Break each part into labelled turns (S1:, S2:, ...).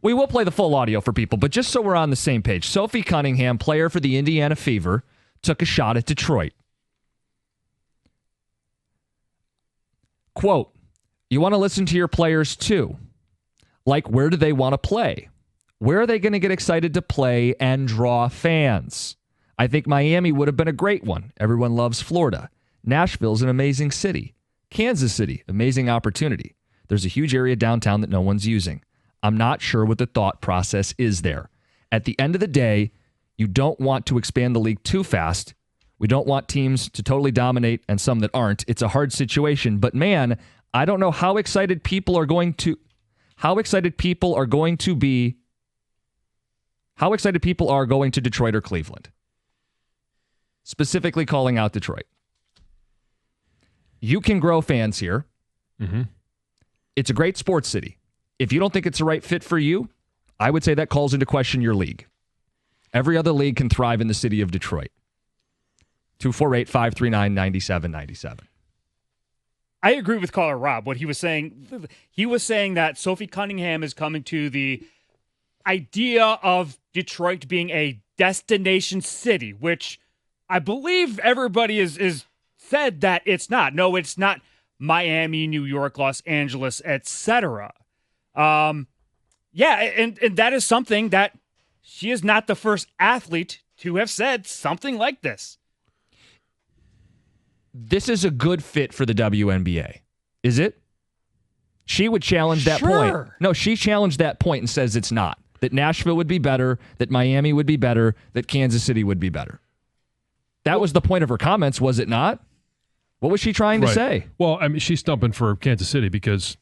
S1: We will play the full audio for people, but just so we're on the same page, Sophie Cunningham, player for the Indiana Fever, took a shot at Detroit. Quote, you want to listen to your players too. Like, where do they want to play? Where are they going to get excited to play and draw fans? I think Miami would have been a great one. Everyone loves Florida. Nashville's an amazing city. Kansas City, amazing opportunity. There's a huge area downtown that no one's using. I'm not sure what the thought process is there. At the end of the day, you don't want to expand the league too fast. We don't want teams to totally dominate and some that aren't. It's a hard situation, but man, I don't know how excited people are going to Detroit or Cleveland. Specifically calling out Detroit. You can grow fans here. Mm-hmm. It's a great sports city. If you don't think it's the right fit for you, I would say that calls into question your league. Every other league can thrive in the city of Detroit. 248-539-9797.
S2: I agree with caller Rob. What he was saying that Sophie Cunningham is coming to the idea of Detroit being a destination city, which I believe everybody is said that it's not. No, it's not Miami, New York, Los Angeles, etc. And that is something that she is not the first athlete to have said something like this.
S1: This is a good fit for the WNBA. Is it? She would challenge that point. No, she challenged that point and says it's not. That Nashville would be better, that Miami would be better, that Kansas City would be better. That was the point of her comments, was it not? What was she trying to say?
S3: Well, I mean, she's stumping for Kansas City because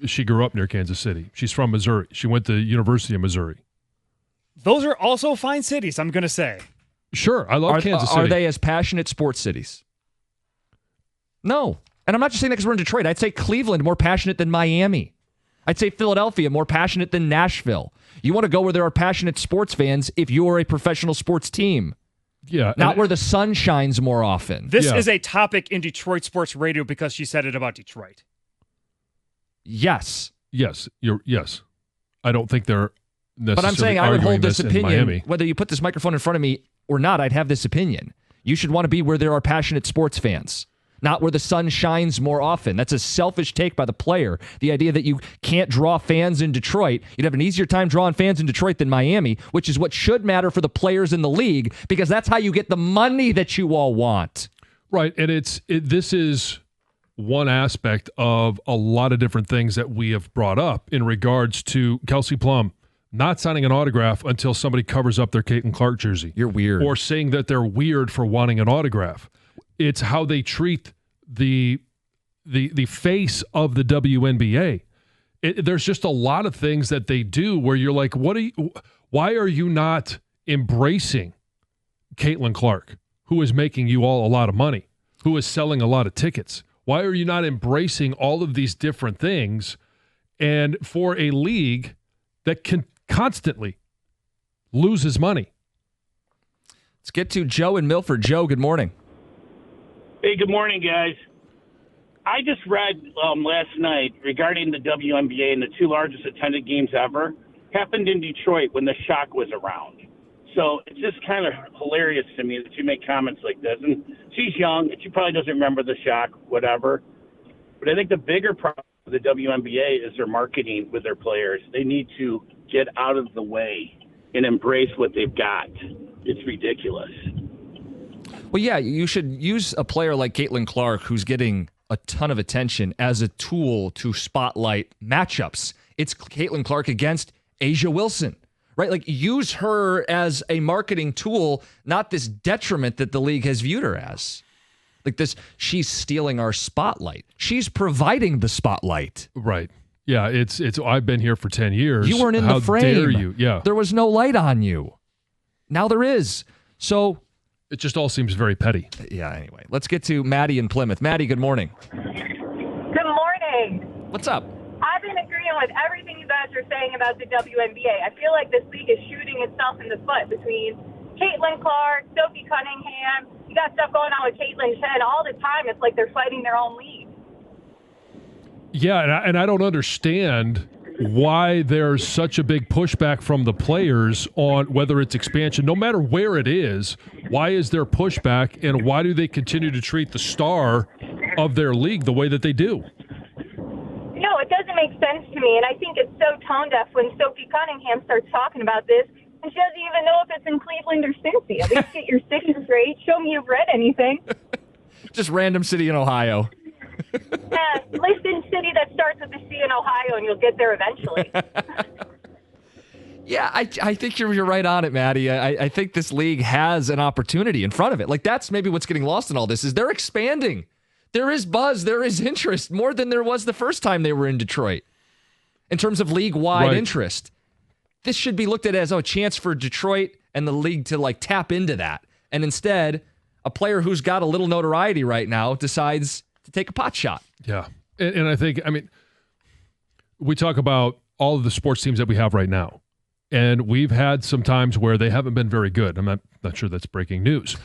S3: she grew up near Kansas City. She's from Missouri. She went to University of Missouri.
S2: Those are also fine cities, I'm going to say.
S3: Sure, I love Kansas City.
S1: Are they as passionate sports cities? No. And I'm not just saying that because we're in Detroit. I'd say Cleveland more passionate than Miami. I'd say Philadelphia more passionate than Nashville. You want to go where there are passionate sports fans if you're a professional sports team.
S3: Yeah.
S1: Not where the sun shines more often.
S2: This is a topic in Detroit sports radio because she said it about Detroit.
S1: Yes.
S3: Yes. Yes. I don't think they're necessarily
S1: But I'm saying I would hold this opinion.
S3: Miami.
S1: Whether you put this microphone in front of me or not, I'd have this opinion. You should want to be where there are passionate sports fans, not where the sun shines more often. That's a selfish take by the player. The idea that you can't draw fans in Detroit, you'd have an easier time drawing fans in Detroit than Miami, which is what should matter for the players in the league because that's how you get the money that you all want.
S3: Right, and this is one aspect of a lot of different things that we have brought up in regards to Kelsey Plum not signing an autograph until somebody covers up their Caitlin Clark jersey.
S1: You're weird.
S3: Or saying that they're weird for wanting an autograph. It's how they treat the face of the WNBA. There's just a lot of things that they do where you're like, why are you not embracing Caitlin Clark, who is making you all a lot of money, who is selling a lot of tickets? Why are you not embracing all of these different things? And for a league that can constantly loses money.
S1: Let's get to Joe in Milford. Joe, good morning.
S4: Hey, good morning, guys. I just read last night regarding the WNBA and the two largest attended games ever happened in Detroit when the Shock was around. So it's just kind of hilarious to me that you make comments like this. And she's young, and she probably doesn't remember the Shock, whatever. But I think the bigger problem with the WNBA is their marketing with their players. They need to get out of the way and embrace what they've got. It's ridiculous.
S1: Well, yeah, you should use a player like Caitlin Clark, who's getting a ton of attention, as a tool to spotlight matchups. It's Caitlin Clark against Asia Wilson, right? Like, use her as a marketing tool, not this detriment that the league has viewed her as. Like this, she's stealing our spotlight. She's providing the spotlight.
S3: Right. Yeah, it's. I've been here for 10 years.
S1: You weren't in the frame.
S3: How dare you? Yeah.
S1: There was no light on you. Now there is. So
S3: it just all seems very petty.
S1: Yeah, anyway. Let's get to Maddie in Plymouth. Maddie, good morning.
S5: Good morning.
S1: What's up?
S5: I've been agreeing with everything you guys are saying about the WNBA. I feel like this league is shooting itself in the foot between Caitlin Clark, Sophie Cunningham. You got stuff going on with Caitlin Chen all the time. It's like they're fighting their own league.
S3: Yeah, and I don't understand why there's such a big pushback from the players on whether it's expansion, no matter where it is. Why is there pushback, and why do they continue to treat the star of their league the way that they do?
S5: No, it doesn't make sense to me, and I think it's so tone deaf when Sophie Cunningham starts talking about this, and she doesn't even know if it's in Cleveland or Cincy. At least get your city straight. Show me you've read anything.
S1: Just random city in Ohio.
S5: List in city that starts with the C in Ohio, and you'll get there eventually.
S1: Yeah, I think you're right on it, Maddie. I think this league has an opportunity in front of it. Like, that's maybe what's getting lost in all this is they're expanding. There is buzz. There is interest, more than there was the first time they were in Detroit in terms of league-wide interest. This should be looked at as a chance for Detroit and the league to, like, tap into that. And instead, a player who's got a little notoriety right now decides to take a pot shot.
S3: Yeah. And I think, I mean, we talk about all of the sports teams that we have right now. And we've had some times where they haven't been very good. I'm not sure that's breaking news.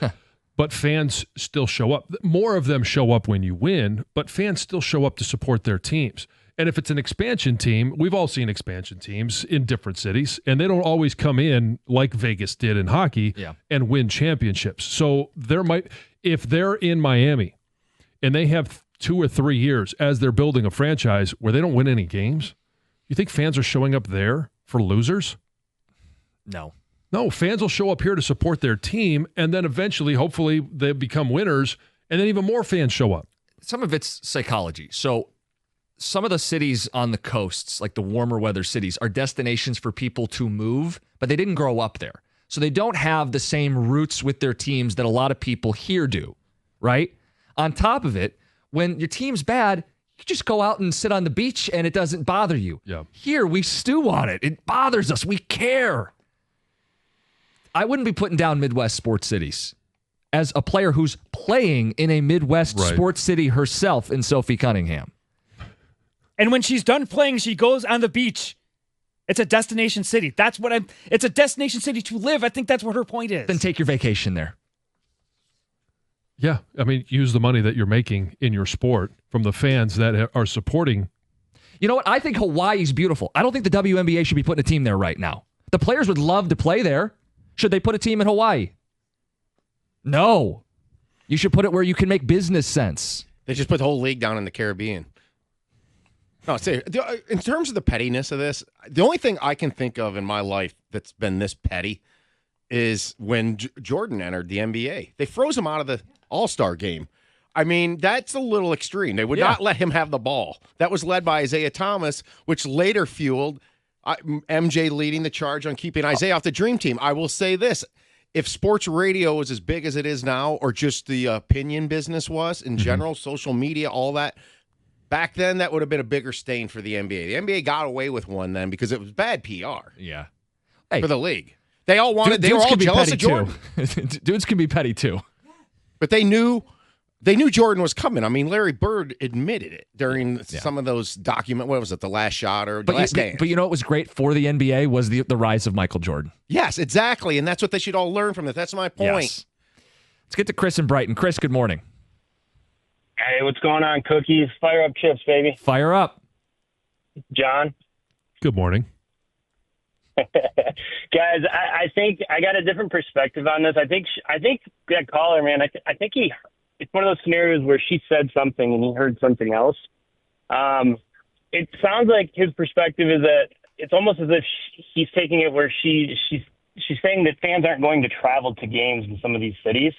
S3: But fans still show up. More of them show up when you win, but fans still show up to support their teams. And if it's an expansion team, we've all seen expansion teams in different cities, and they don't always come in like Vegas did in hockey and win championships. So if they're in Miami and they have 2 or 3 years as they're building a franchise where they don't win any games, you think fans are showing up there for losers? No, fans will show up here to support their team, and then eventually, hopefully, they become winners, and then even more fans show up.
S1: Some of it's psychology. So some of the cities on the coasts, like the warmer weather cities, are destinations for people to move, but they didn't grow up there. So they don't have the same roots with their teams that a lot of people here do, right? On top of it, when your team's bad, you just go out and sit on the beach, and it doesn't bother you.
S3: Yeah.
S1: Here, we stew on it. It bothers us. We care. I wouldn't be putting down Midwest sports cities as a player who's playing in a Midwest sports city herself in Sophie Cunningham.
S2: And when she's done playing, she goes on the beach. It's a destination city. It's a destination city to live. I think that's what her point is.
S1: Then take your vacation there.
S3: Yeah. I mean, use the money that you're making in your sport from the fans that are supporting.
S1: You know what? I think Hawaii's beautiful. I don't think the WNBA should be putting a team there right now. The players would love to play there. Should they put a team in Hawaii? No. You should put it where you can make business sense.
S6: They just put the whole league down in the Caribbean. No, in terms of the pettiness of this, the only thing I can think of in my life that's been this petty is when Jordan entered the NBA. They froze him out of the All-Star game. I mean, that's a little extreme. They would not let him have the ball. That was led by Isaiah Thomas, which later fueled MJ leading the charge on keeping Isaiah off the Dream Team. I will say this. If sports radio was as big as it is now, or just the opinion business was in general, social media, all that, back then that would have been a bigger stain for the NBA. The NBA got away with one then because it was bad PR for the league. They all wanted, they were all jealous of Jordan.
S1: Dudes can be petty too.
S6: But they knew Jordan was coming. I mean, Larry Bird admitted it during some of those what was it, The Last Shot or The Last Dance?
S1: But you know what was great for the NBA was the rise of Michael Jordan.
S6: Yes, exactly. And that's what they should all learn from it. That's my point.
S1: Yes. Let's get to Chris in Brighton. Chris, good morning.
S7: Hey, what's going on, Cookies? Fire up chips, baby.
S1: Fire up.
S7: John?
S3: Good morning.
S7: Guys, I think I got a different perspective on this. I think that caller, man, I think it's one of those scenarios where she said something and he heard something else. It sounds like his perspective is that it's almost as if he's taking it where she's saying that fans aren't going to travel to games in some of these cities.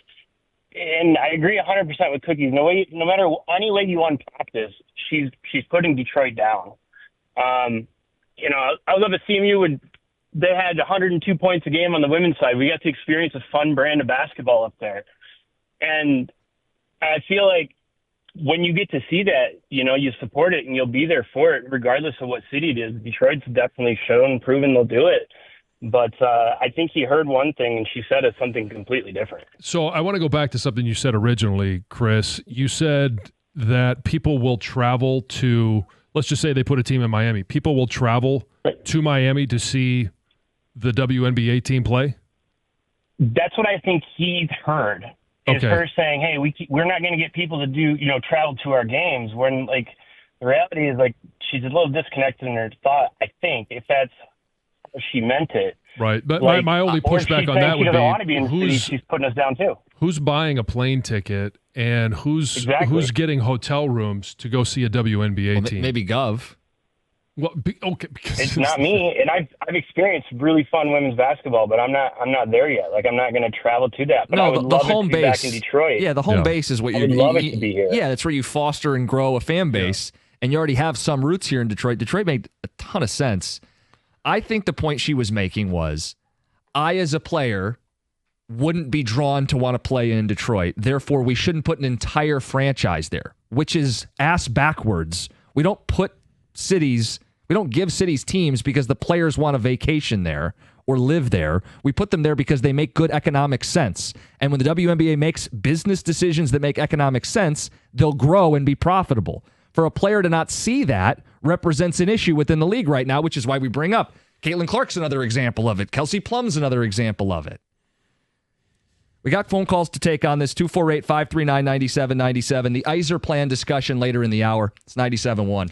S7: And I agree 100% with Cookies. No matter any way you unpack this, she's putting Detroit down. I was up at CMU when they had 102 points a game on the women's side. We got to experience a fun brand of basketball up there. And I feel like when you get to see that, you support it and you'll be there for it, regardless of what city it is. Detroit's definitely shown, proven they'll do it. But I think he heard one thing and she said it's something completely different.
S3: So I want to go back to something you said originally, Chris. You said that people will travel to, let's just say they put a team in Miami. People will travel to Miami to see the WNBA team play?
S7: That's what I think he's heard. Is her saying, "Hey, we're not going to get people to travel to our games." When the reality is she's a little disconnected in her thought, I think, if that's how she meant it.
S3: Right. But
S7: Like,
S3: my only
S7: or if
S3: pushback
S7: she's
S3: on
S7: saying
S3: that
S7: she
S3: would
S7: doesn't want to be
S3: be
S7: in the city, she's putting us down too.
S3: who's buying a plane ticket and who's getting hotel rooms to go see a WNBA team.
S1: Maybe Gov.
S3: Well, okay, because
S7: It's not me, and I've experienced really fun women's basketball, but I'm not there yet. Like, I'm not going to travel to that. But I would love it to be back in Detroit.
S1: Yeah, the home base is what
S7: I would love it to be here.
S1: Yeah, that's where you foster and grow a fan base, and you already have some roots here in Detroit. Detroit made a ton of sense. I think the point she was making was, I as a player wouldn't be drawn to want to play in Detroit. Therefore, we shouldn't put an entire franchise there, which is ass backwards. We don't give cities teams because the players want a vacation there or live there. We put them there because they make good economic sense. And when the WNBA makes business decisions that make economic sense, they'll grow and be profitable. For a player to not see that represents an issue within the league right now, which is why we bring up Caitlin Clark's another example of it. Kelsey Plum's another example of it. We got phone calls to take on this, 248-539-9797. The Iser plan discussion later in the hour. It's 97.1.